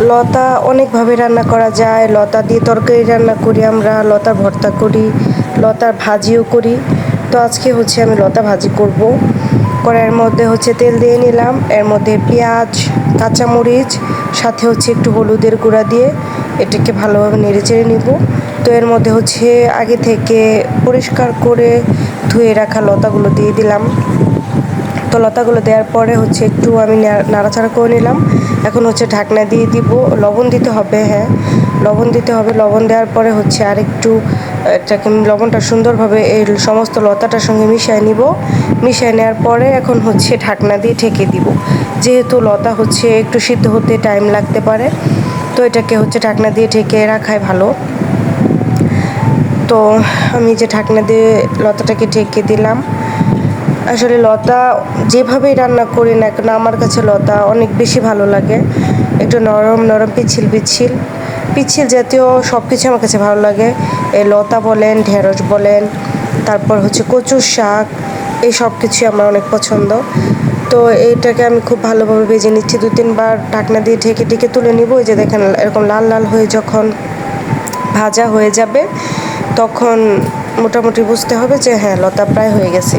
লতা অনেকভাবে রান্না করা যায়। লতা দিয়ে তরকারি রান্না করি আমরা, লতার ভর্তা করি, লতার ভাজিও করি। তো আজকে হচ্ছে আমি লতা ভাজি করব। কড়াইয়ের মধ্যে হচ্ছে তেল দিয়ে নিলাম, এর মধ্যে পেঁয়াজ, কাঁচামরিচ, সাথে হচ্ছে একটু হলুদের গুঁড়া দিয়ে এটাকে ভালোভাবে নেড়েচেড়ে নিব। তো এর মধ্যে হচ্ছে আগে থেকে পরিষ্কার করে ধুয়ে রাখা লতাগুলো দিয়ে দিলাম। তো লতাগুলো দেওয়ার পরে হচ্ছে একটু আমি নাড়াচাড়া করে নিলাম। এখন হচ্ছে ঢাকনা দিয়ে দিব। লবণ দিতে হবে, হ্যাঁ লবণ দিতে হবে। লবণ দেওয়ার পরে হচ্ছে আরেকটু এটাকে লবণটা সুন্দরভাবে এই সমস্ত লতাটার সঙ্গে মিশিয়ে নিব। মিশিয়ে নেওয়ার পরে এখন হচ্ছে ঢাকনা দিয়ে ঢেকে দিব। যেহেতু লতা হচ্ছে একটু সিদ্ধ হতে টাইম লাগতে পারে, তো এটাকে হচ্ছে ঢাকনা দিয়ে ঢেকে রাখাই ভালো। তো আমি যে ঢাকনা দিয়ে লতাটাকে ঢেকে দিলাম। আসলে লতা যেভাবেই রান্না করি না কেন আমার কাছে লতা অনেক বেশি ভালো লাগে। একটু নরম নরম পিচ্ছিল পিচ্ছিল পিচ্ছিল জাতীয় সব কিছু আমার কাছে ভালো লাগে। এই লতা বলেন, ঢেঁড়স বলেন, তারপর হচ্ছে কচুর শাক, এই সব কিছুই আমার অনেক পছন্দ। তো এইটাকে আমি খুব ভালোভাবে ভেজে নিচ্ছি। 2-3 বার ঢাকনা দিয়ে ঢেকে ঢেকে তুলে নিব। এই যে দেখেন এরকম লাল লাল হয়ে যখন ভাজা হয়ে যাবে তখন মোটামুটি বুঝতে হবে যে হ্যাঁ লতা প্রায় হয়ে গেছে।